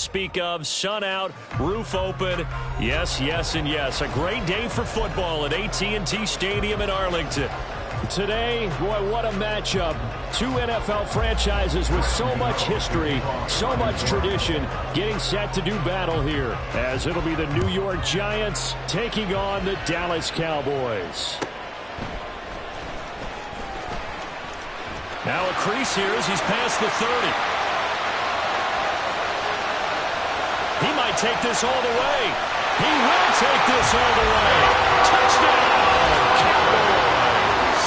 speak of. Sun out, roof open. Yes, yes, and yes. A great day for football at AT&T Stadium in Arlington. Today, boy, what a matchup. Two NFL franchises with so much history, so much tradition, getting set to do battle here, as it'll be the New York Giants taking on the Dallas Cowboys. Now a crease here as he's past the 30. He might take this all the way. He will take this all the way. Touchdown, Cowboys.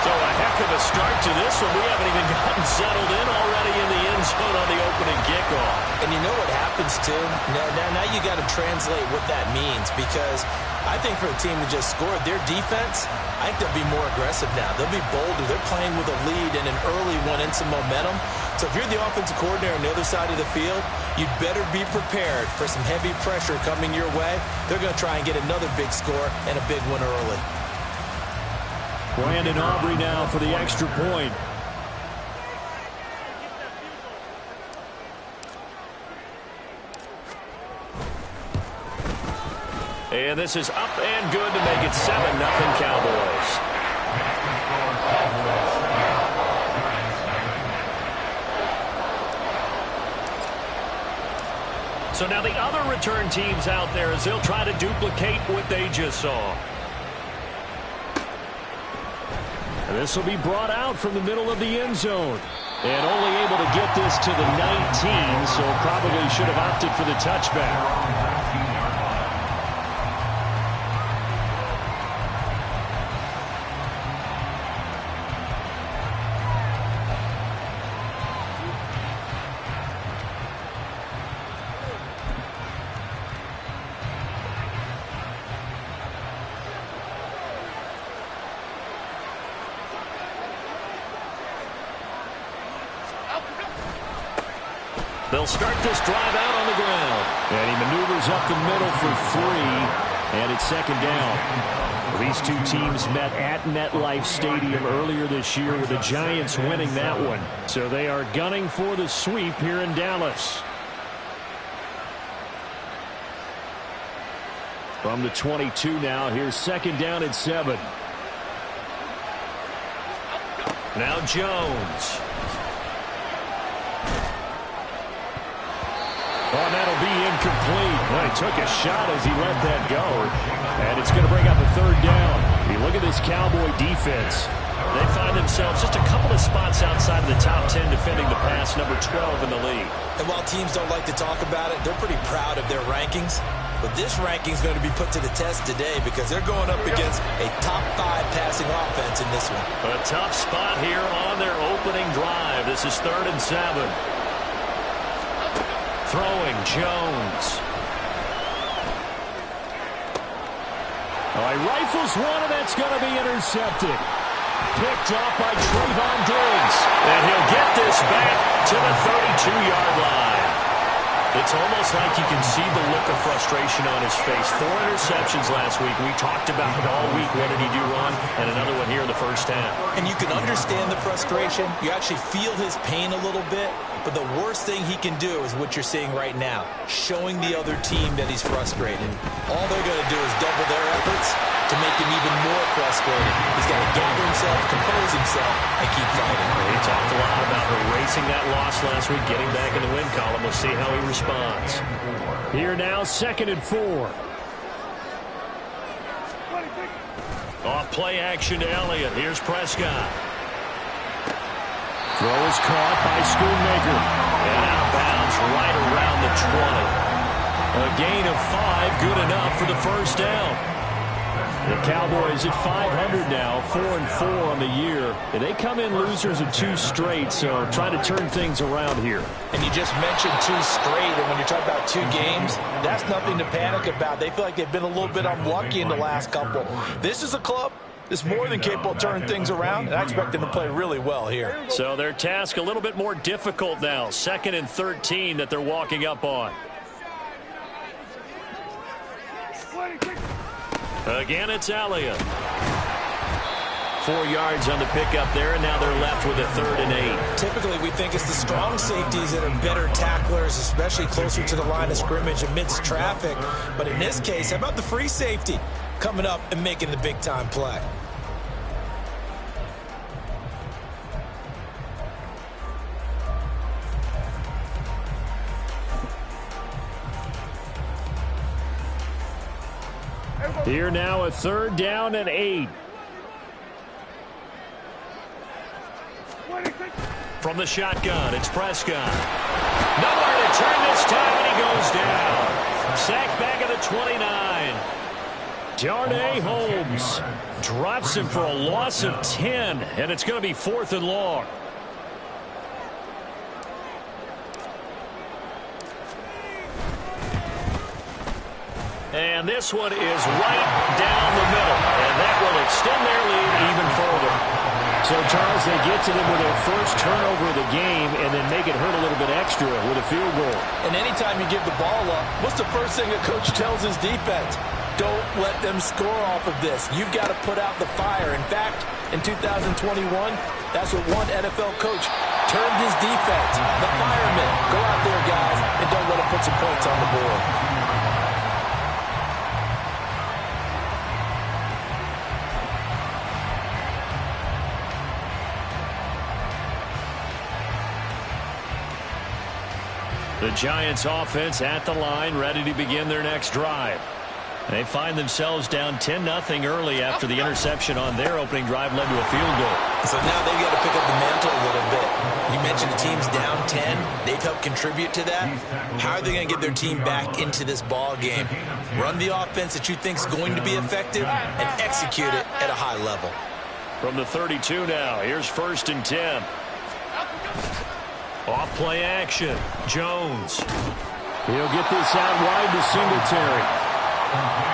So a heck of a start to this one. We haven't even gotten settled in already in the end zone on the opening kickoff. And you know what happens, too? Now you got to translate what that means, because I think for a team that just scored, their defense, I think they'll be more aggressive now. They'll be bolder. They're playing with a lead and an early one and some momentum. So if you're the offensive coordinator on the other side of the field, you'd better be prepared for some heavy pressure coming your way. They're going to try and get another big score and a big one early. Brandon Aubrey now for the extra point. And this is up and good to make it 7-0 Cowboys. So now the other return teams out there as they'll try to duplicate what they just saw. And this will be brought out from the middle of the end zone. And only able to get this to the 19, so probably should have opted for the touchback. They'll start this drive out on the ground. And he maneuvers up the middle for 3. And it's second down. These two teams met at MetLife Stadium earlier this year with the Giants winning that one. So they are gunning for the sweep here in Dallas. From the 22 now, here's second down at 7. Now Jones. Oh, and that'll be incomplete. Well, he took a shot as he let that go. And it's going to bring up a third down. You look at this Cowboy defense. They find themselves just a couple of spots outside of the top 10 defending the pass, number 12 in the league. And while teams don't like to talk about it, they're pretty proud of their rankings. But this ranking is going to be put to the test today because they're going up against a top 5 passing offense in this one. A tough spot here on their opening drive. This is 3rd and 7. Throwing Jones. Oh, he rifles one, and that's going to be intercepted. Picked off by Trayvon Diggs. And he'll get this back to the 32-yard line. It's almost like you can see the look of frustration on his face. 4 interceptions last week. We talked about it all week. What did he do wrong? And another one here in the first half. And you can understand the frustration. You actually feel his pain a little bit. But the worst thing he can do is what you're seeing right now, showing the other team that he's frustrated. All they're going to do is double their efforts to make him even more frustrated. He's got to gather himself, compose himself, and keep fighting. He talked a lot about erasing that loss last week, getting back in the win column. We'll see how he responds. Here now, 2nd and 4. Off play action to Elliott. Here's Prescott. Throw is caught by Schoonmaker. And out of bounds right around the 20. A gain of 5, good enough for the first down. The Cowboys at 500 now, 4-4 on the year. And they come in losers of 2 straight, so trying to turn things around here. And you just mentioned 2 straight, and when you're talking about 2 games, that's nothing to panic about. They feel like they've been a little bit unlucky in the last couple. This is a club that's more than capable of turning things around, and I expect them to play really well here. So their task a little bit more difficult now. 2nd and 13 that they're walking up on. Again, it's Elliott. 4 yards on the pickup there, and now they're left with a 3rd and 8. Typically, we think it's the strong safeties that are better tacklers, especially closer to the line of scrimmage amidst traffic. But in this case, how about the free safety coming up and making the big-time play? Here now a 3rd down and 8. From the shotgun, it's Prescott. Nowhere to turn this time, and he goes down. Sacked back at the 29. Darnay Holmes drops him for a loss of 10, and it's going to be 4th and long. And this one is right down the middle, and that will extend their lead even further. So, Charles, they get to them with their first turnover of the game and then make it hurt a little bit extra with a field goal. And anytime you give the ball up, what's the first thing a coach tells his defense? Don't let them score off of this. You've got to put out the fire. In fact, in 2021, that's what one NFL coach termed his defense. The firemen. Go out there, guys, and don't let them put some points on the board. The Giants offense at the line, ready to begin their next drive. They find themselves down 10-0 early after the interception on their opening drive led to a field goal. So now they've got to pick up the mantle a little bit. You mentioned the team's down 10. They've helped contribute to that. How are they going to get their team back into this ball game? Run the offense that you think is going to be effective and execute it at a high level. From the 32 now, here's 1st and 10. Off play action. Jones. He'll get this out wide to Singletary.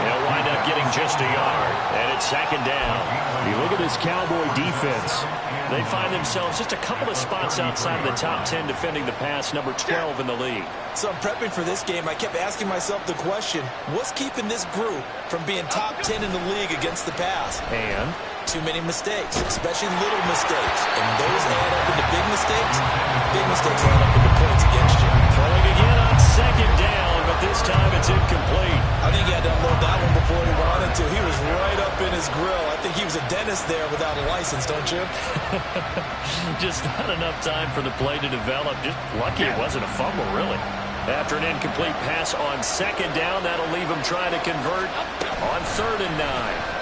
He'll wind up getting just a yard. And it's 2nd down. You look at this Cowboy defense. They find themselves just a couple of spots outside of the top 10 defending the pass, number 12 in the league. So I'm prepping for this game. I kept asking myself the question, what's keeping this group from being top 10 in the league against the pass? And too many mistakes, especially little mistakes. And those add up into big mistakes. Big mistakes add up into points against you. Throwing again on 2nd down, but this time it's incomplete. I think he had to unload that one before he wanted to. He was right up in his grill. I think he was a dentist there without a license, don't you? Just not enough time for the play to develop. Just lucky it wasn't a fumble, really. After an incomplete pass on 2nd down, that'll leave him trying to convert on 3rd and 9.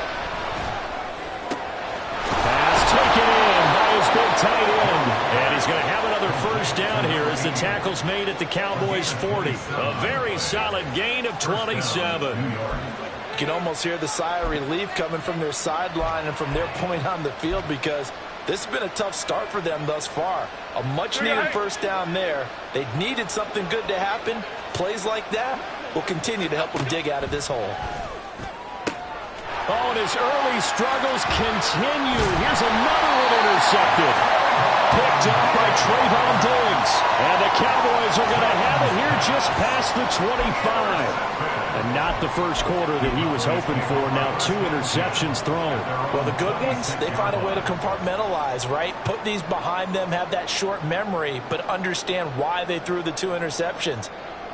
Taken in by his big tight end. And he's going to have another 1st down here as the tackle's made at the Cowboys' 40. A very solid gain of 27. You can almost hear the sigh of relief coming from their sideline and from their point on the field because this has been a tough start for them thus far. A much-needed 1st down there. They needed something good to happen. Plays like that will continue to help them dig out of this hole. Oh, and his early struggles continue. Here's another one intercepted. Picked up by Trayvon Diggs. And the Cowboys are going to have it here just past the 25. And not the first quarter that he was hoping for. Now 2 interceptions thrown. Well, the good ones, they find a way to compartmentalize, right? Put these behind them, have that short memory, but understand why they threw the 2 interceptions.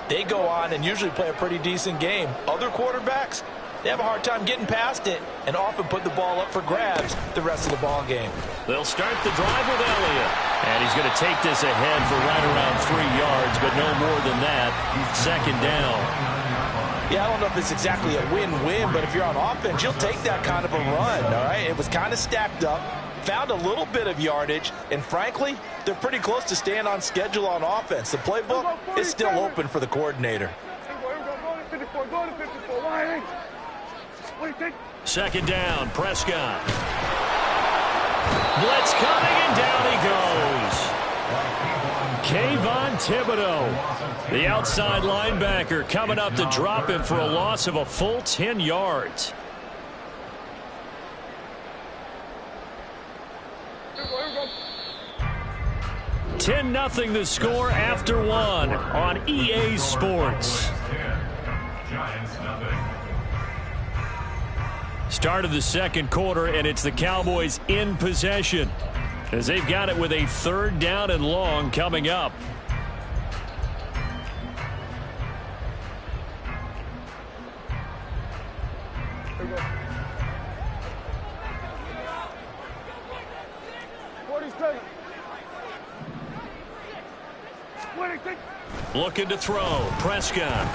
They go on and usually play a pretty decent game. Other quarterbacks, they have a hard time getting past it and often put the ball up for grabs the rest of the ball game. They'll start the drive with Elliott. And he's going to take this ahead for right around 3 yards, but no more than that. 2nd down. Yeah, I don't know if it's exactly a win-win, but if you're on offense, you'll take that kind of a run, all right? It was kind of stacked up, found a little bit of yardage, and frankly, they're pretty close to staying on schedule on offense. The playbook is still open for the coordinator. 2nd down, Prescott. Blitz coming, and down he goes. Kayvon Thibodeau, the outside linebacker, coming up to drop him for a loss of a full 10 yards. Ten 0 the score after 1 on EA Sports. Start of the second quarter, and it's the Cowboys in possession as they've got it with a 3rd down and long coming up. Looking to throw. Prescott.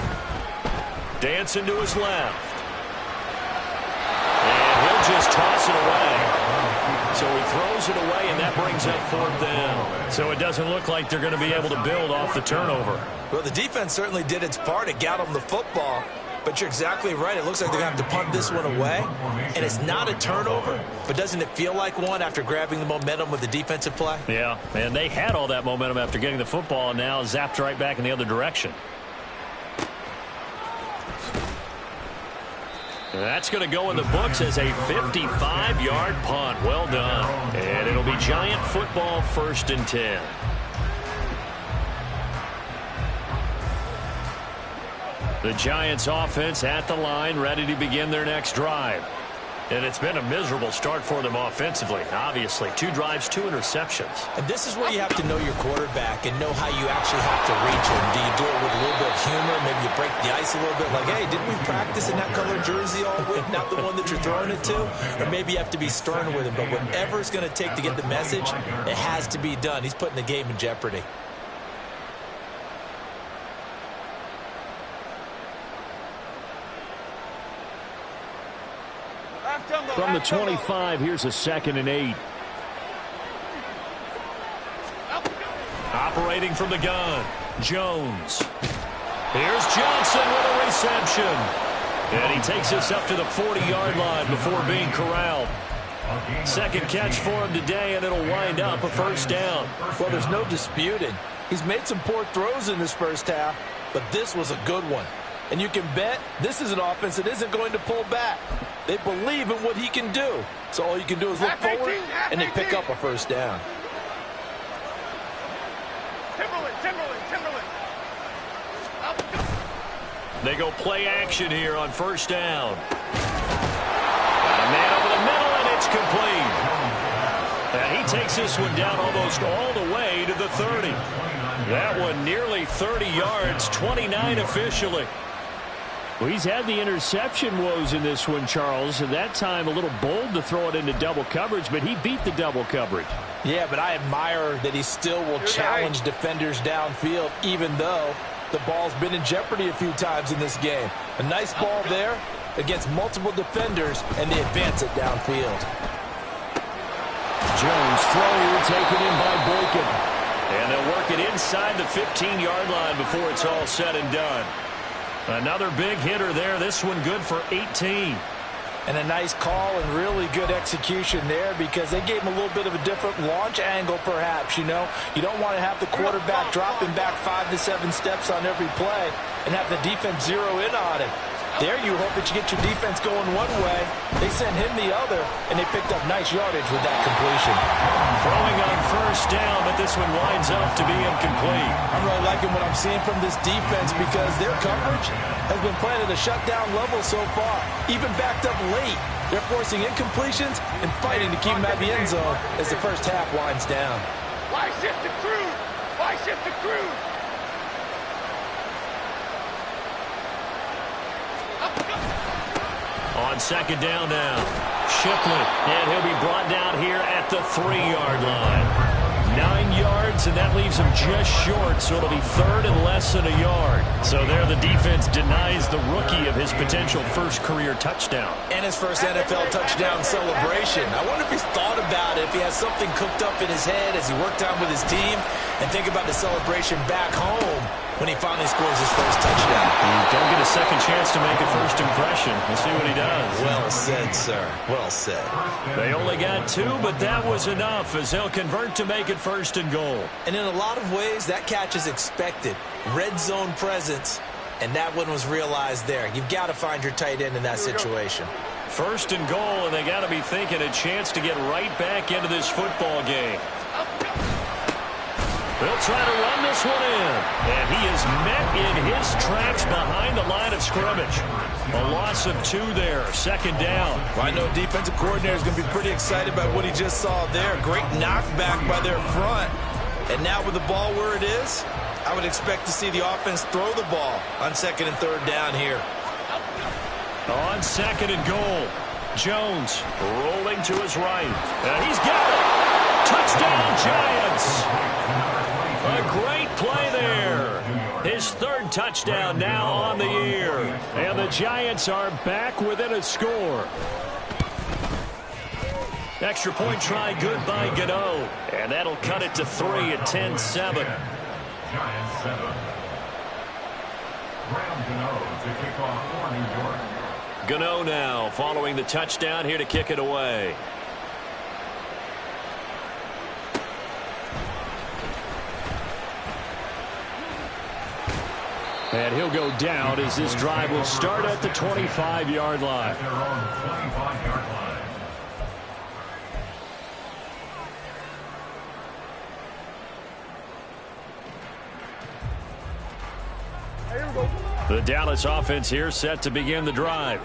Dancing to his left. And he'll just toss it away. So he throws it away, and that brings up 4th down. So it doesn't look like they're going to be able to build off the turnover. Well, the defense certainly did its part. It got them the football. But you're exactly right. It looks like they're going to have to punt this one away. And it's not a turnover, but doesn't it feel like one after grabbing the momentum with the defensive play? Yeah, and they had all that momentum after getting the football, and now zapped right back in the other direction. That's going to go in the books as a 55-yard punt. Well done. And it'll be Giant football, 1st and 10. The Giants offense at the line, ready to begin their next drive. And it's been a miserable start for them offensively, obviously. 2 drives, 2 interceptions. And this is where you have to know your quarterback and know how you actually have to reach him. Do you do it with a little bit of humor? Maybe you break the ice a little bit like, hey, didn't we practice in that color jersey all week? Not the one that you're throwing it to? Or maybe you have to be stern with him. But whatever it's going to take to get the message, it has to be done. He's putting the game in jeopardy. From the 25, here's a 2nd and 8. Operating from the gun, Jones. Here's Johnson with a reception. And he takes us up to the 40-yard line before being corralled. 2nd catch for him today, and it'll wind up a 1st down. Well, there's no disputing. He's made some poor throws in this first half, but this was a good one. And you can bet this is an offense that isn't going to pull back. They believe in what he can do. So all you can do is look forward, and they pick up a 1st down. They go play action here on 1st down. Got a man over the middle, and it's complete. And he takes this one down almost all the way to the 30. That one nearly 30 yards, 29 officially. Well, he's had the interception woes in this one, Charles. And that time a little bold to throw it into double coverage, but he beat the double coverage. Yeah, but I admire that he still will challenge defenders downfield, even though the ball's been in jeopardy a few times in this game. A nice ball there against multiple defenders, and they advance it downfield. Jones throw taken in by Boykin. And they'll work it inside the 15-yard line before it's all said and done. Another big hitter there. This one good for 18. And a nice call and really good execution there because they gave him a little bit of a different launch angle perhaps, you know. You don't want to have the quarterback dropping back 5 to 7 steps on every play and have the defense zero in on it. There you hope that you get your defense going one way. They sent him the other, and they picked up nice yardage with that completion. Throwing on 1st down, but this one winds up to be incomplete. I'm really liking what I'm seeing from this defense because their coverage has been playing at a shutdown level so far. Even backed up late, they're forcing incompletions and fighting to keep them out of the end zone as the first half winds down. Why shift the crew? Why shift the crew? On 2nd down now, Shipley, and he'll be brought down here at the 3-yard line. 9 yards, and that leaves him just short, so it'll be 3rd and less than a yard. So there the defense denies the rookie of his potential first career touchdown. And his first NFL touchdown celebration. I wonder if he's thought about it, if he has something cooked up in his head as he worked out with his team, and think about the celebration back home when he finally scores his first touchdown. Don't get a second chance to make a first impression. We'll see what he does. Well said, sir. Well said. They only got 2, but that was enough as they'll convert to make it 1st and goal. And in a lot of ways, that catch is expected. Red zone presence, and that one was realized there. You've got to find your tight end in that situation. 1st and goal, and they got to be thinking a chance to get right back into this football game. They'll try to run this one in, and he is is met in his tracks behind the line of scrimmage. A loss of 2 there, second down. Well, I know defensive coordinator is going to be pretty excited by what he just saw there. Great knockback by their front. And now with the ball where it is, I would expect to see the offense throw the ball on second and third down here. On second and goal, Jones rolling to his right. And he's got it. Touchdown, Giants. A great play there. His third touchdown now on the year. And the Giants are back within a score. Extra point try good by Gano. And that'll cut it to 3 at 10-7. Giants 7. Graham Gano to kick off for New York. Gano now following the touchdown here to kick it away. And he'll go down as this drive will start at the 25-yard line. Their own 25-yard line. The Dallas offense here set to begin the drive.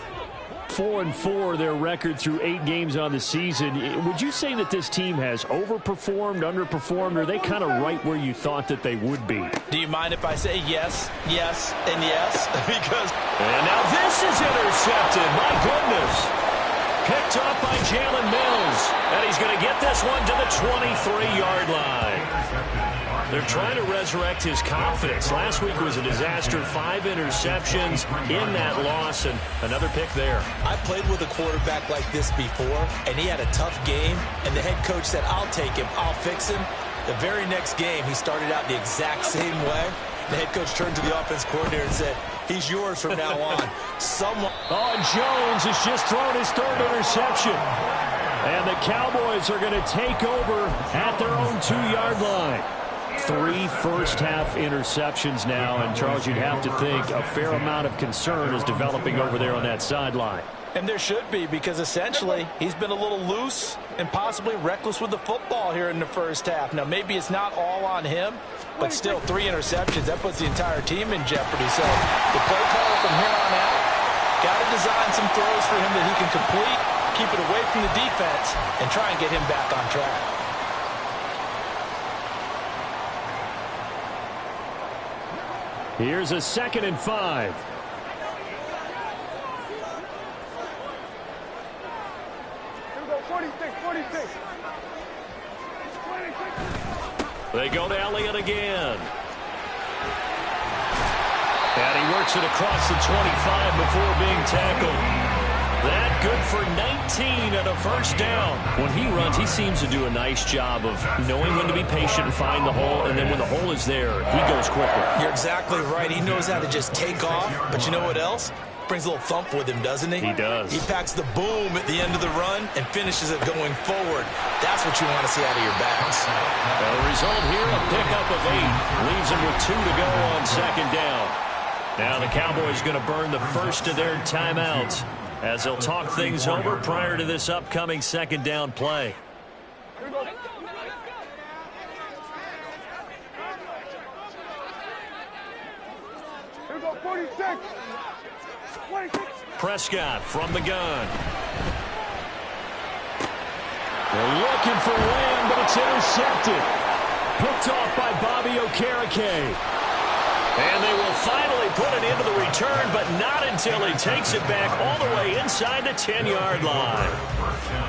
4-4 their record through 8 games on the season. Would you say that this team has overperformed, underperformed, or are they kind of right where you thought that they would be? Do you mind if I say yes, yes, and yes? Because... And now this is intercepted. My goodness. Picked up by Jalen Mills. And he's going to get this one to the 23-yard line. They're trying to resurrect his confidence. Last week was a disaster. 5 interceptions in that loss, and another pick there. I played with a quarterback like this before, and he had a tough game, and the head coach said, I'll take him, I'll fix him. The very next game, he started out the exact same way. The head coach turned to the offense coordinator and said, he's yours from now on. Jones has just thrown his 3rd interception. And the Cowboys are going to take over at their own 2-yard line. 3 first-half interceptions now, and Charles, you'd have to think a fair amount of concern is developing over there on that sideline. And there should be, because essentially he's been a little loose and possibly reckless with the football here in the first half. Now, maybe it's not all on him, but still 3 interceptions. That puts the entire team in jeopardy. So the play caller from here on out got to design some throws for him that he can complete, keep it away from the defense, and try and get him back on track. Here's a 2nd and 5. They go to Elliott again. And he works it across the 25 before being tackled. That good for 19 and a first down. When he runs, he seems to do a nice job of knowing when to be patient and find the hole, and then when the hole is there, he goes quicker. You're exactly right. He knows how to just take off, but you know what else? Brings a little thump with him, doesn't he? He does. He packs the boom at the end of the run and finishes it going forward. That's what you want to see out of your backs. The result here, a pickup of 8. Leaves him with 2 to go on 2nd down. Now the Cowboys going to burn the first of their timeouts as they'll talk things over prior to this upcoming 2nd down play. Prescott from the gun. They're looking for Lamb, but it's intercepted. Picked off by Bobby Okereke. And they will finally put it into the return, but not until he takes it back all the way inside the 10-yard line.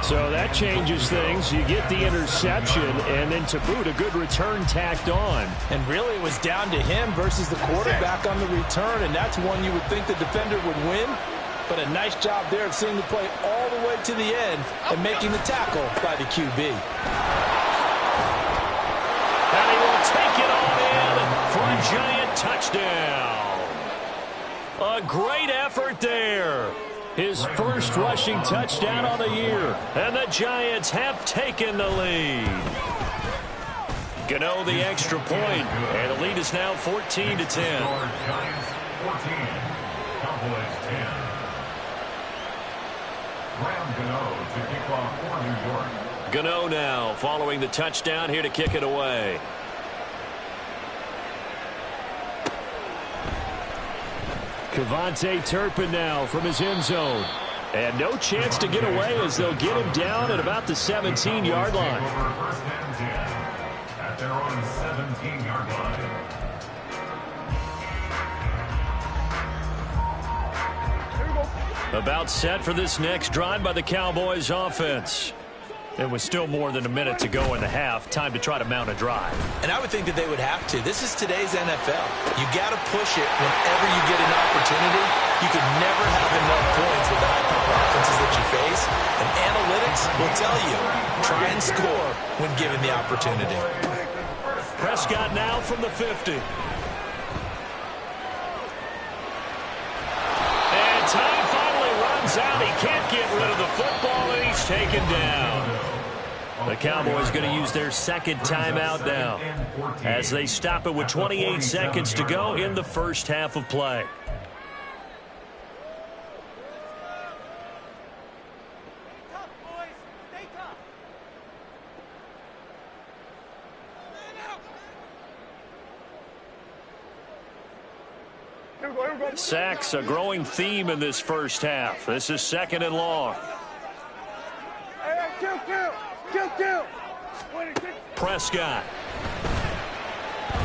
So that changes things. You get the interception, and then to boot, a good return tacked on. And really, it was down to him versus the quarterback on the return, and that's one you would think the defender would win. But a nice job there of seeing the play all the way to the end and making the tackle by the QB. And he will take it on in for a giant touchdown. A great effort there. His first rushing touchdown on the year. And the Giants have taken the lead. Gano the extra point, and the lead is now 14-10. Giants 14, Cowboys 10. Graham Gano to kick off for New York. Gano now following the touchdown here to kick it away. Cavante Turpin now from his end zone. And no chance to get away as they'll get him down at about the 17-yard line. First and 10 at their own 17-yard line. About set for this next drive by the Cowboys offense. It was still more than a minute to go in the half. Time to try to mount a drive. And I would think that they would have to. This is today's NFL. You got to push it whenever you get an opportunity. You can never have enough points with the high-power offenses that you face. And analytics will tell you, try and score when given the opportunity. Prescott now from the 50. And time finally runs out. He can't get rid of the football, and he's taken down. The Cowboys going to use their second timeout now as they stop it with 28 seconds to go in the first half of play. Sacks, a growing theme in this first half. This is second and long. Prescott.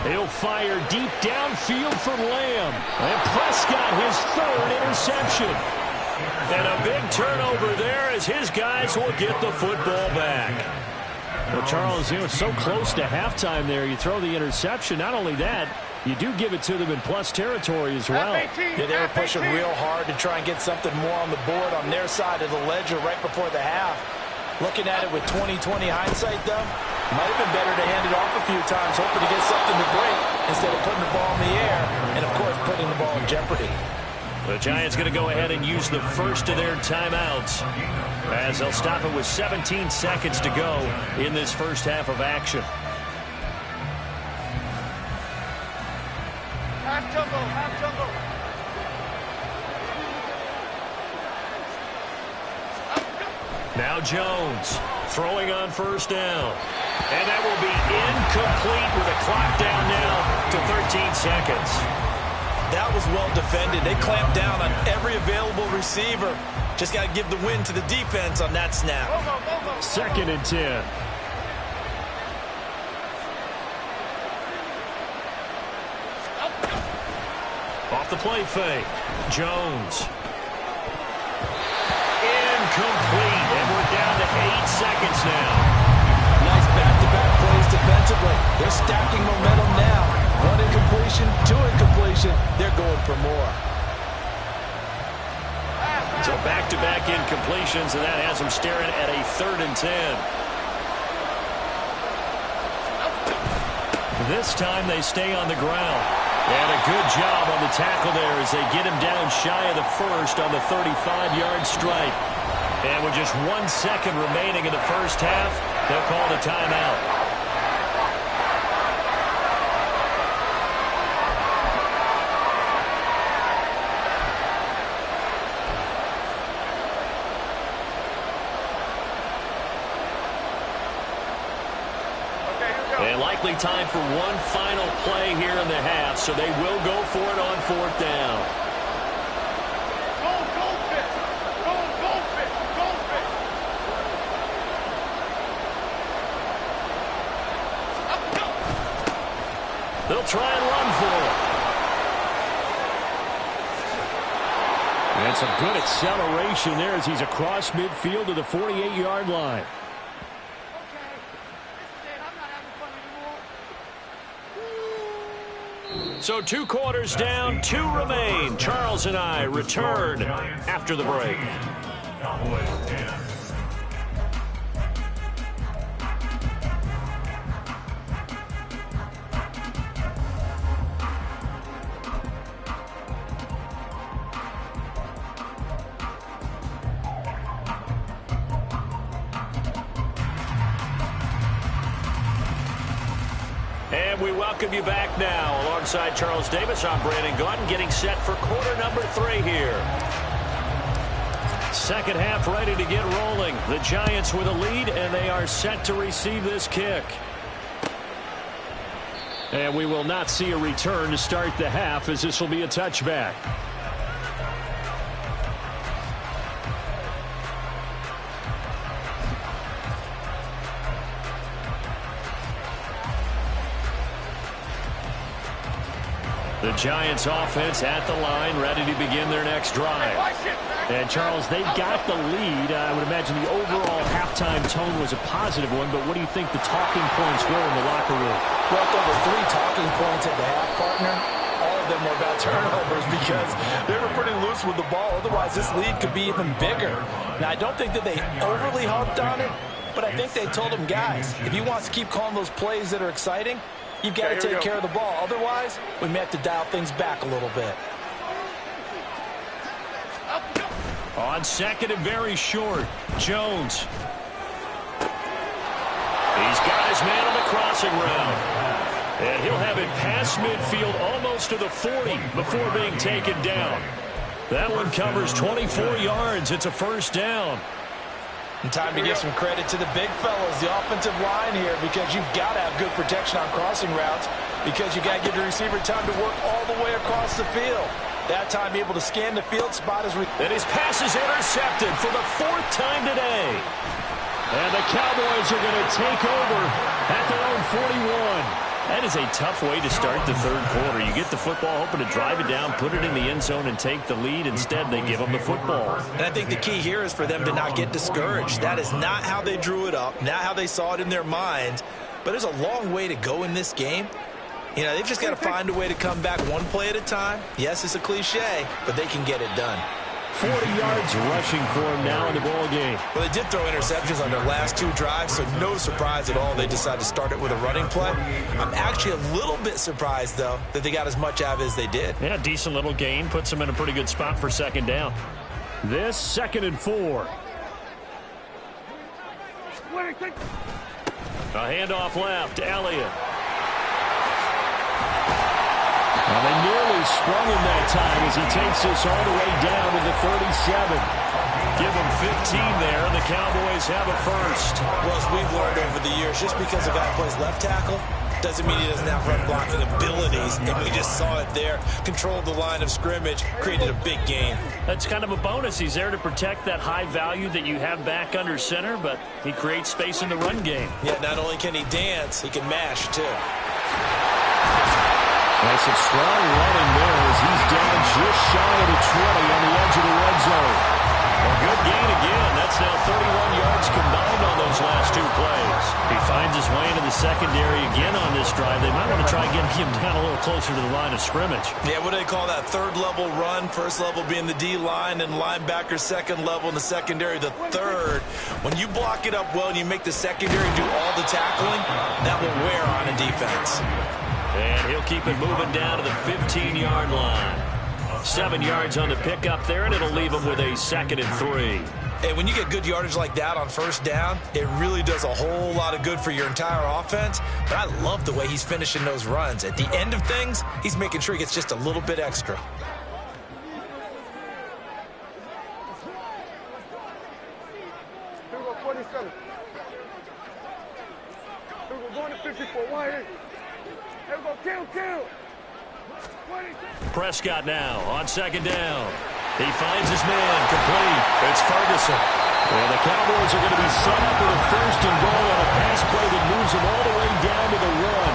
He'll fire deep downfield for Lamb. And Prescott, his third interception. And a big turnover there as his guys will get the football back. Well, Charles, it's so close to halftime there. You throw the interception. Not only that, you do give it to them in plus territory as well. Yeah, they were pushing real hard to try and get something more on the board on their side of the ledger right before the half. Looking at it with 20/20 hindsight, though, might have been better to hand it off a few times, hoping to get something to break instead of putting the ball in the air and, of course, putting the ball in jeopardy. The Giants going to go ahead and use the first of their timeouts as they'll stop it with 17 seconds to go in this first half of action. Half jumbo, half jumbo. Now Jones throwing on first down. And that will be incomplete with a clock down now to 13 seconds. That was well defended. They clamped down on every available receiver. Just got to give the win to the defense on that snap. Second and 10. Off the play fake. Jones. Incomplete. And we're down to 8 seconds now. Nice back-to-back plays defensively. They're stacking momentum now. One incompletion, two incompletion. They're going for more. So back-to-back incompletions, and that has them staring at a 3rd and 10. This time they stay on the ground. And a good job on the tackle there as they get him down shy of the first on the 35-yard strike. And with just 1 second remaining in the first half, they'll call it a timeout. And likely time for one final play here in the half, so they will go for it on 4th down. Goldfish! Goldfish! Goldfish! They'll try and run for it. And some good acceleration there as he's across midfield to the 48-yard line. So 2 quarters down, 2 remain. Charles and I return after the break. Cowboys 10. And we welcome you back now. Alongside Charles Davis, I'm Brandon Gaudin, getting set for quarter number 3 here. Second half ready to get rolling. The Giants with a lead, and they are set to receive this kick. And we will not see a return to start the half, as this will be a touchback. The Giants offense at the line, ready to begin their next drive. And, Charles, they've got the lead. I would imagine the overall halftime tone was a positive one, but what do you think the talking points were in the locker room? Well, there were 3 talking points at the half, partner. All of them were about turnovers because they were pretty loose with the ball. Otherwise, this lead could be even bigger. Now, I don't think that they overly harped on it, but I think they told them, guys, if you want to keep calling those plays that are exciting, you've got to take care of the ball. Otherwise, we may have to dial things back a little bit. On second and very short, Jones. He's got his man on the crossing route. And he'll have it past midfield almost to the 40 before being taken down. That one covers 24 yards. It's a first down. And time to give some credit to the big fellas, the offensive line here, because you've got to have good protection on crossing routes because you've got to give the receiver time to work all the way across the field. That time able to scan the field, spot his... And his pass is intercepted for the 4th time today. And the Cowboys are going to take over at their own 41. That is a tough way to start the third quarter. You get the football, hoping to drive it down, put it in the end zone, and take the lead. Instead, they give them the football. And I think the key here is for them to not get discouraged. That is not how they drew it up, not how they saw it in their minds. But there's a long way to go in this game. You know, they've just got to find a way to come back one play at a time. Yes, it's a cliche, but they can get it done. 40 yards rushing for him now in the ball game. Well, they did throw interceptions on their last 2 drives, so no surprise at all they decided to start it with a running play. I'm actually a little bit surprised, though, that they got as much out of it as they did. Yeah, decent little gain. Puts them in a pretty good spot for second down. This 2nd and 4. A handoff left. Elliott. Well, they nearly sprung him that time as he takes this all the way down to the 37. Give him 15 there, and the Cowboys have a first. Well, as we've learned over the years, just because a guy plays left tackle doesn't mean he doesn't have run blocking abilities, and we just saw it there. Controlled the line of scrimmage, created a big gain. That's kind of a bonus. He's there to protect that high value that you have back under center, but he creates space in the run game. Yeah, not only can he dance, he can mash, too. Nice and strong running there as he's down just shy of the 20 on the edge of the red zone. A good gain again. That's now 31 yards combined on those last 2 plays. He finds his way into the secondary again on this drive. They might want to try getting him down a little closer to the line of scrimmage. Yeah, what do they call that? 3rd level run. 1st level being the D-line and linebacker. 2nd level in the secondary, the 3rd. When you block it up well and you make the secondary do all the tackling, that will wear on a defense. And he'll keep it moving down to the 15-yard line. 7 yards on the pickup there, and it'll leave him with a 2nd and 3. Hey, when you get good yardage like that on first down, it really does a whole lot of good for your entire offense. But I love the way he's finishing those runs. At the end of things, he's making sure he gets just a little bit extra. Here we go, 47. Here we go, going to 54. Here we go, kill. 20. Prescott now on 2nd down. He finds his man complete. It's Ferguson. Well, the Cowboys are going to be set up with a 1st and goal on a pass play that moves them all the way down to the run.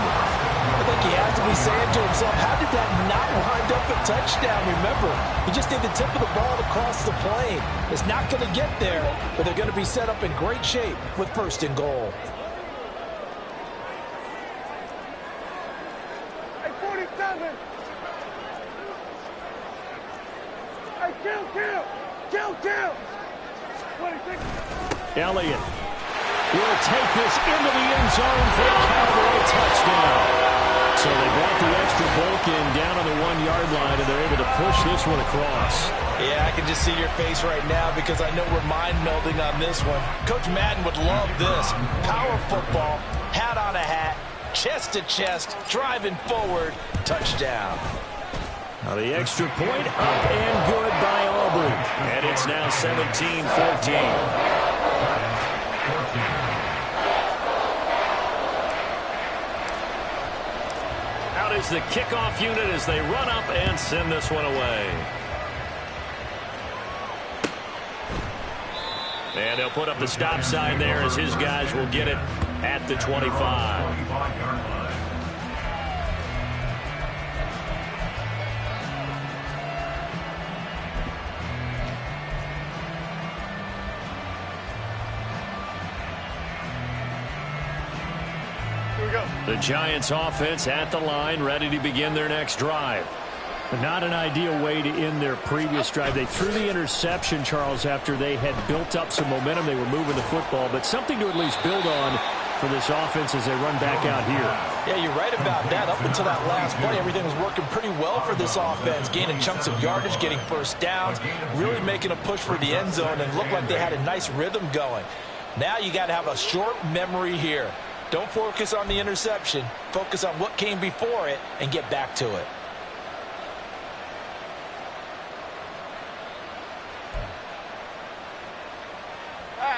I think he has to be saying to himself, how did that not wind up a touchdown? Remember, he just did the tip of the ball across the plane. It's not going to get there, but they're going to be set up in great shape with 1st and goal. Hey, 47. Hey, kill. 26. Elliott will take this into the end zone for a Cowboy touchdown. So they brought the extra bulk in down on the 1-yard line, and they're able to push this one across. Yeah, I can just see your face right now because I know we're mind-melding on this one. Coach Madden would love this. Power football, hat on a hat, chest to chest, driving forward, touchdown. Now the extra point up and good by Aubrey. And it's now 17-14. Out is the kickoff unit as they run up and send this one away. And they'll put up the stop sign there as his guys will get it at the 25. The Giants offense at the line, ready to begin their next drive. Not an ideal way to end their previous drive. They threw the interception, Charles, after they had built up some momentum. They were moving the football, but something to at least build on for this offense as they run back out here. Yeah, you're right about that. Up until that last play, everything was working pretty well for this offense, gaining chunks of yardage, getting first downs, really making a push for the end zone, and looked like they had a nice rhythm going. Now you got to have a short memory here. Don't focus on the interception. Focus on what came before it and get back to it.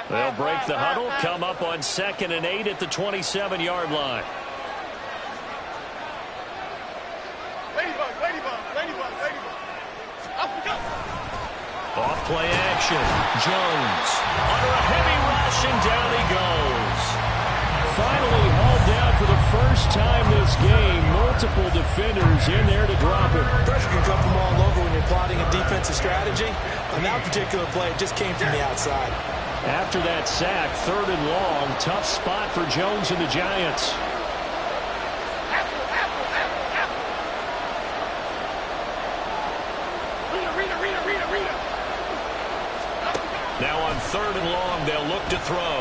They'll break the huddle, come up on 2nd and 8 at the 27-yard line. Off play action. Jones under a heavy rush, and down he goes. Finally hauled down for the first time this game. Multiple defenders in there to drop him. Pressure can come from all over when you're plotting a defensive strategy. On that particular play, it just came from the outside. After that sack, 3rd and long, tough spot for Jones and the Giants. Now on 3rd and long, they'll look to throw.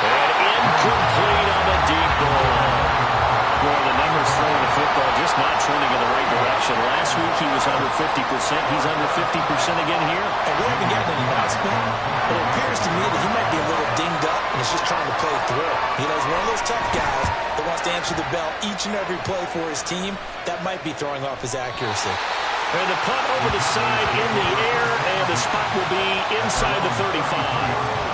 And incomplete on the deep ball. Boy, the numbers throwing the football just not trending in the right direction. Last week he was under 50%. He's under 50% again here. And we haven't gotten an announcement, but it appears to me that he might be a little dinged up and is just trying to play through. You know, he's one of those tough guys that wants to answer the bell each and every play for his team. That might be throwing off his accuracy. And the punt over the side in the air, and the spot will be inside the 35.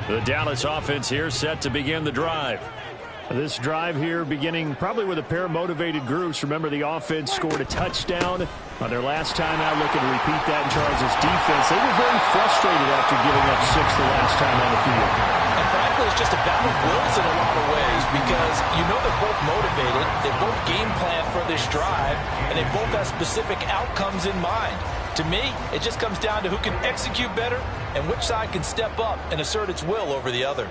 The Dallas offense here set to begin the drive. This drive here beginning probably with a pair of motivated groups. Remember, the offense scored a touchdown on their last time out, looking to repeat that in Charles's defense. They were very frustrated after giving up 6 the last time on the field. And frankly, it's just a battle of wills in a lot of ways because you know they're both motivated, they both game plan for this drive, and they both have specific outcomes in mind. To me, it just comes down to who can execute better and which side can step up and assert its will over the other.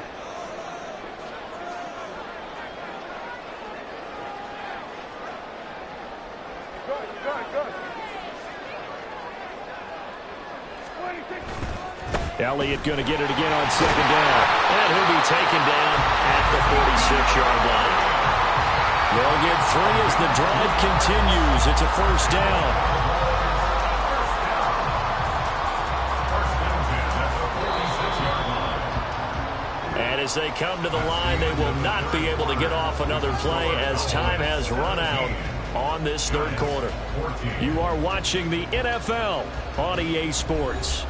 Elliott going to get it again on 2nd down. And he'll be taken down at the 46-yard line. They'll get 3 as the drive continues. It's a 1st down. And as they come to the line, they will not be able to get off another play as time has run out on this 3rd quarter. You are watching the NFL on EA Sports.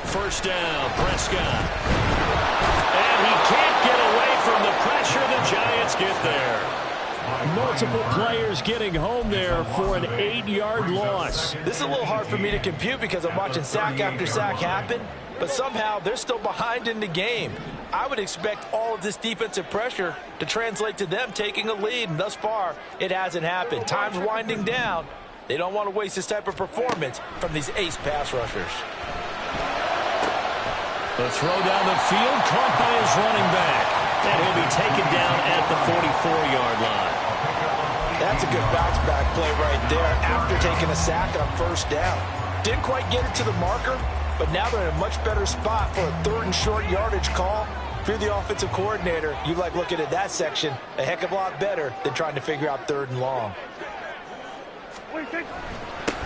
First down, Prescott. And he can't get away from the pressure. The Giants get there. Multiple players getting home there for an 8-yard loss. This is a little hard for me to compute because I'm watching sack after sack happen, but somehow they're still behind in the game. I would expect all of this defensive pressure to translate to them taking a lead, and thus far, it hasn't happened. Time's winding down. They don't want to waste this type of performance from these ace pass rushers. The throw down the field, caught by his running back. And he'll be taken down at the 44-yard line. That's a good bounce-back play right there after taking a sack on 1st down. Didn't quite get it to the marker, but now they're in a much better spot for a 3rd and short yardage call. If you're the offensive coordinator, you like looking at that section a heck of a lot better than trying to figure out 3rd and long.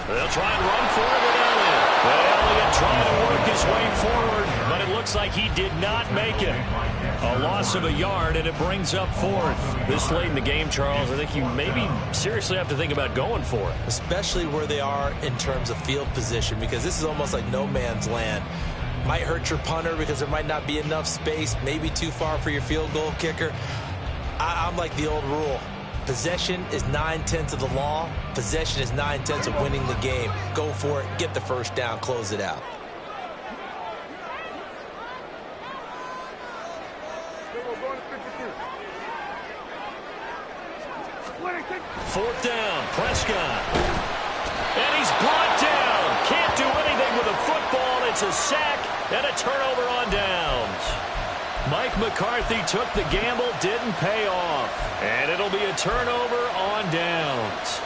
They'll try and run for it with Elliott. Elliott trying to work his way forward, but it looks like he did not make it. A loss of a yard, and it brings up fourth. This late in the game, Charles, I think you maybe seriously have to think about going for it. Especially where they are in terms of field position, because this is almost like no man's land. Might hurt your punter because there might not be enough space, maybe too far for your field goal kicker. I'm like the old rule. Possession is 9/10 of the law. Possession is 9/10 of winning the game. Go for it, get the first down, close it out. Fourth down, Prescott. And he's brought down. Can't do anything with a football. It's a sack and a turnover on downs. Mike McCarthy took the gamble, didn't pay off. And it'll be a turnover on downs.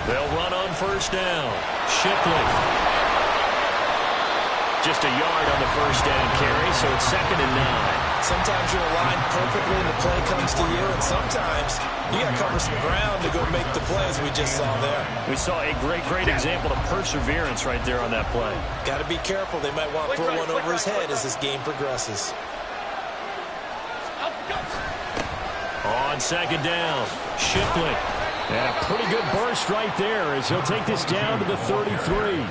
They'll run on first down. Shipley. Just a yard on the first down carry, so it's 2nd and 9. Sometimes you're aligned perfectly and the play comes to you, and sometimes you got to cover some ground to go make the play, as we just saw there. We saw a great example of perseverance right there on that play. Got to be careful. They might want to throw one over his head as this game progresses. On 2nd down, Shipley. And a pretty good burst right there as he'll take this down to the 33.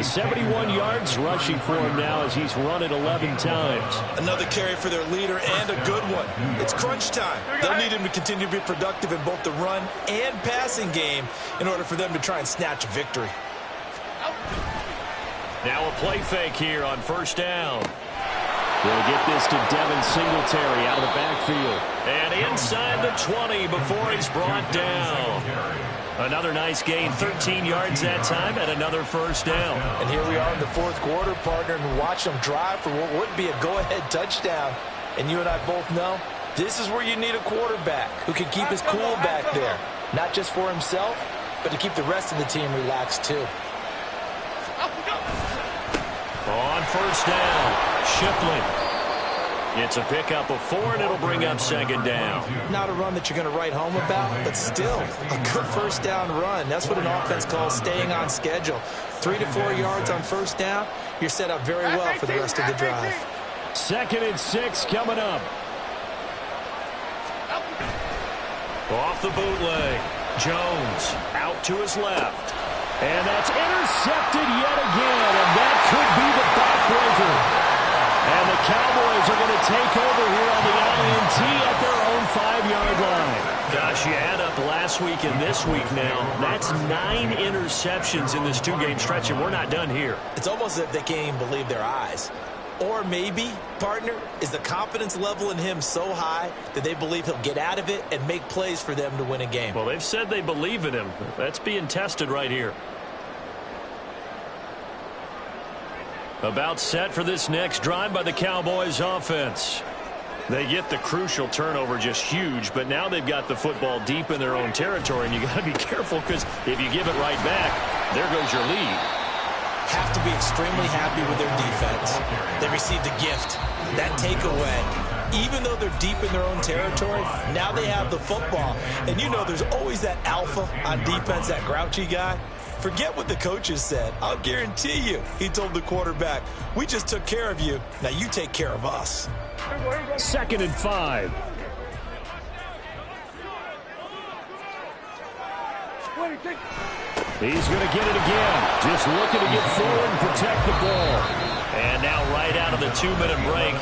71 yards rushing for him now as he's run it 11 times. Another carry for their leader and a good one. It's crunch time. They'll need him to continue to be productive in both the run and passing game in order for them to try and snatch a victory. Now a play fake here on first down. They'll get this to Devin Singletary out of the backfield. And inside the 20 before he's brought down. Another nice gain, 13 yards that time, and another first down. And here we are in the fourth quarter, partner, and watch them drive for what would be a go-ahead touchdown. And you and I both know this is where you need a quarterback who can keep his cool back there. Not just for himself, but to keep the rest of the team relaxed too. On first down, Shipley. It's a pickup of 4, and it'll bring up 2nd down. Not a run that you're going to write home about, but still a good first down run. That's what an offense calls staying on schedule. 3 to 4 yards on first down, you're set up very well for the rest of the drive. 2nd and 6 coming up. Off the bootleg. Jones out to his left. And that's intercepted yet again, and that could be the backbreaker. And the Cowboys are going to take over here on the INT at their own 5-yard line. Gosh, you add up last week and this week now. That's 9 interceptions in this 2-game stretch, and we're not done here. It's almost as if they can't even believe their eyes. Or maybe, partner, is the confidence level in him so high that they believe he'll get out of it and make plays for them to win a game. Well, they've said they believe in him. That's being tested right here. About set for this next drive by the Cowboys offense. They get the crucial turnover, just huge, but now they've got the football deep in their own territory, and you got to be careful because if you give it right back, there goes your lead. Have to be extremely happy with their defense. They received a gift. That takeaway, even though they're deep in their own territory, now they have the football. And you know there's always that alpha on defense, that grouchy guy. Forget what the coaches said. I'll guarantee you, he told the quarterback, we just took care of you. Now you take care of us. 2nd and 5. He's going to get it again. Just looking to get forward and protect the ball. And now right out of the 2-minute break,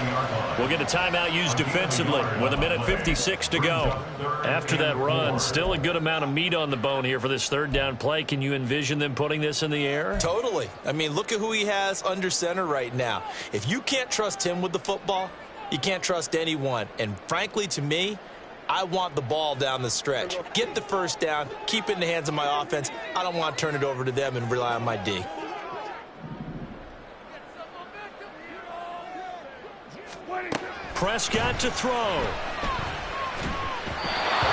we'll get a timeout used defensively with 1:56 to go. After that run, still a good amount of meat on the bone here for this 3rd down play. Can you envision them putting this in the air? Totally. I mean, look at who he has under center right now. If you can't trust him with the football, you can't trust anyone. And frankly, to me, I want the ball down the stretch. Get the first down, keep it in the hands of my offense. I don't want to turn it over to them and rely on my D. Prescott to throw.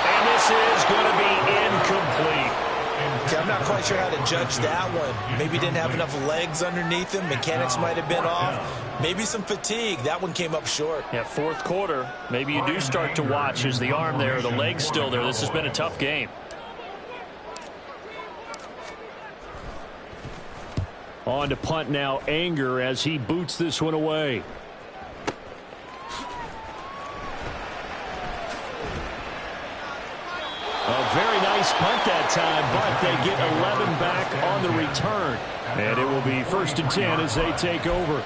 And this is going to be incomplete. Okay, I'm not Not quite sure how to judge that one. Maybe didn't have enough legs underneath him. Mechanics might have been off. Maybe some fatigue. That one came up short. Yeah, fourth quarter. Maybe you do start to watch. Is the arm there, the leg's still there. This has been a tough game. On to punt now, Anger, as he boots this one away. A very nice punt that time, but they get 11 back on the return. And it will be 1st and 10 as they take over.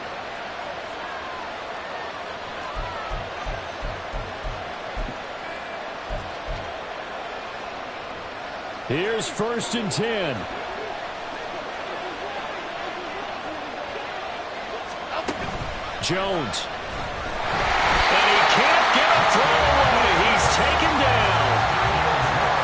Here's 1st and 10. Jones. And he can't get a throw away. He's taken down.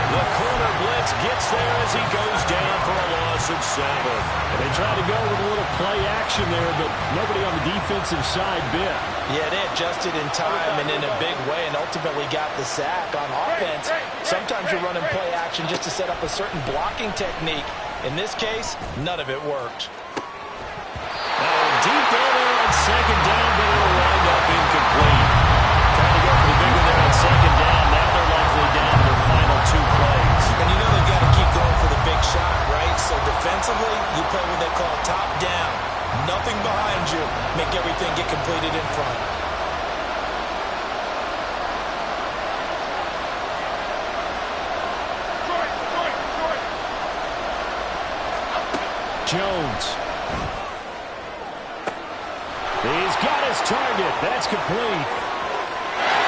The corner blitz gets there as he goes down for a loss of 7. And they try to go with a little play action there, but nobody on the defensive side bit. Yeah, they adjusted in time and in a big way and ultimately got the sack. On offense, sometimes you're running play action just to set up a certain blocking technique. In this case, none of it worked. Deep down there on 2nd down, but it'll wind up incomplete. Trying to go for the big one there on 2nd down. Now they're likely down to their final 2 plays. And you know they've got to keep going for the big shot, right? So defensively, you play what they call top down. Nothing behind you. Make everything get completed in front. Jones. He's got his target. That's complete.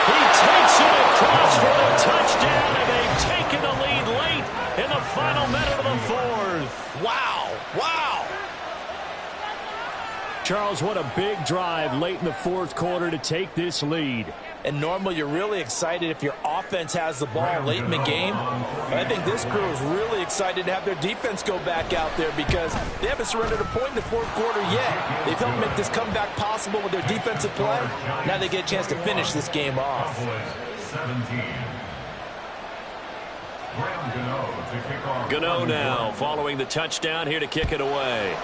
He takes it across for a touchdown, and they've taken the lead late in the final minute of the 4th. Wow. Wow. Charles, what a big drive late in the 4th quarter to take this lead. And normally you're really excited if your offense has the ball late in the game. But I think this crew is really excited to have their defense go back out there because they haven't surrendered a point in the 4th quarter yet. They've helped make this comeback possible with their defensive play. Now they get a chance to finish this game off. 17. Gano now following the touchdown here to kick it away.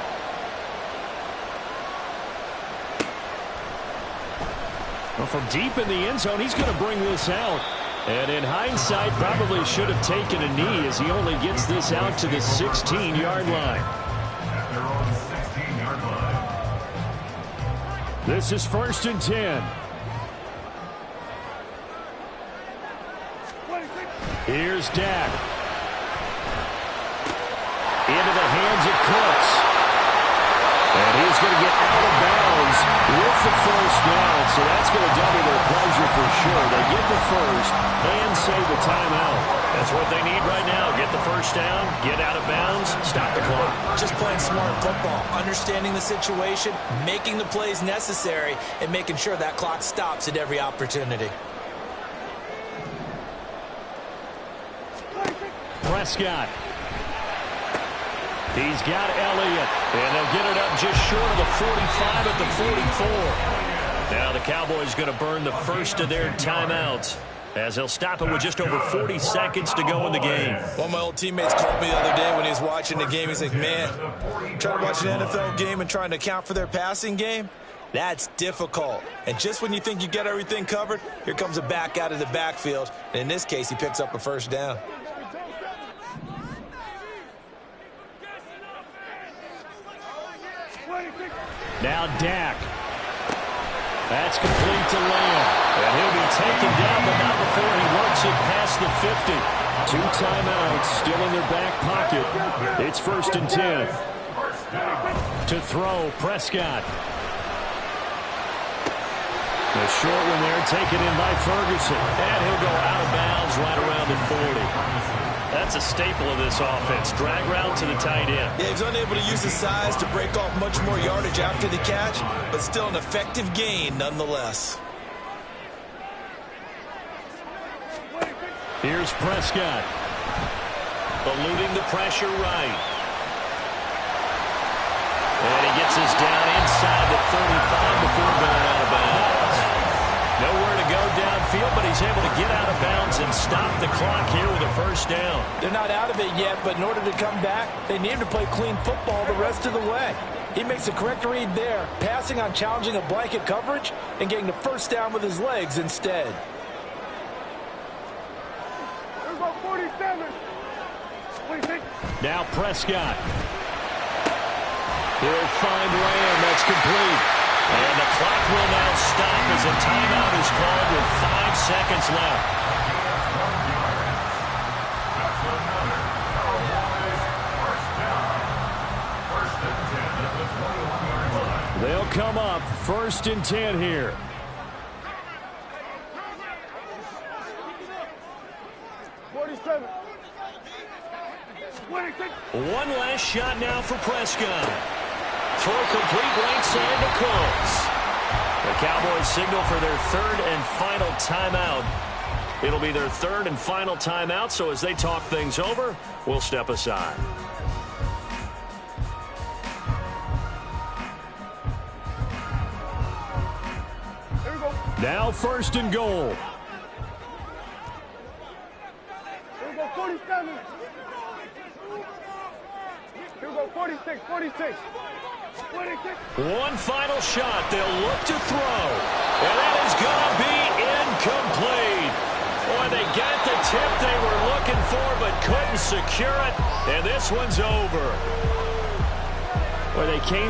Well, from deep in the end zone, he's going to bring this out. And in hindsight, probably should have taken a knee as he only gets this out to the 16-yard line. At their own 16-yard line. This is 1st and 10. Here's Dak. Into the hands of Cooks. And he's going to get out of bounds with the 1st down. So that's going to double their pleasure for sure. They get the 1st and save the timeout. That's what they need right now. Get the 1st down, get out of bounds, stop the clock. Just playing smart football, understanding the situation, making the plays necessary, and making sure that clock stops at every opportunity. Prescott. He's got Elliott, and they'll get it up just short of the 45 at the 44. Now the Cowboys going to burn the first of their timeouts as they'll stop it with just over 40 seconds to go in the game. One of my old teammates called me the other day when he was watching the game. He's like, man, trying to watch an NFL game and trying to account for their passing game, that's difficult. And just when you think you get everything covered, here comes a back out of the backfield. And in this case, he picks up a 1st down. Now Dak. That's complete to Lamb. And he'll be taken down, but not before he works it past the 50. 2 timeouts still in their back pocket. It's 1st and 10. To throw, Prescott. The short one there taken in by Ferguson. And he'll go out of bounds right around the 40. That's a staple of this offense. Drag route to the tight end. Yeah, he's unable to use his size to break off much more yardage after the catch, but still an effective gain nonetheless. Here's Prescott. Eluding the pressure right. And he gets us down inside the 35 before going out of bounds. Nowhere to go downfield, but he's able to get out of bounds and stop the clock here with a first down. They're not out of it yet, but in order to come back, they need to play clean football the rest of the way. He makes the correct read there, passing on challenging a blanket coverage and getting the first down with his legs instead. There's about 47. 26. Now Prescott. He'll find Lamb. That's complete. And the clock will now stop as a timeout is called with 5 seconds left. They'll come up 1st and 10 here. One last shot now for Prescott. Throw complete right side to Coles. The Cowboys signal for their 3rd and final timeout. It'll be their 3rd and final timeout, so as they talk things over, we'll step aside. Now 1st and goal. Here we go, 47. Here we go, 46, 46. 26. One final shot. They'll look to throw. And that is going to be incomplete. Boy, they got the tip they were looking for but couldn't secure it. And this one's over. Boy, they came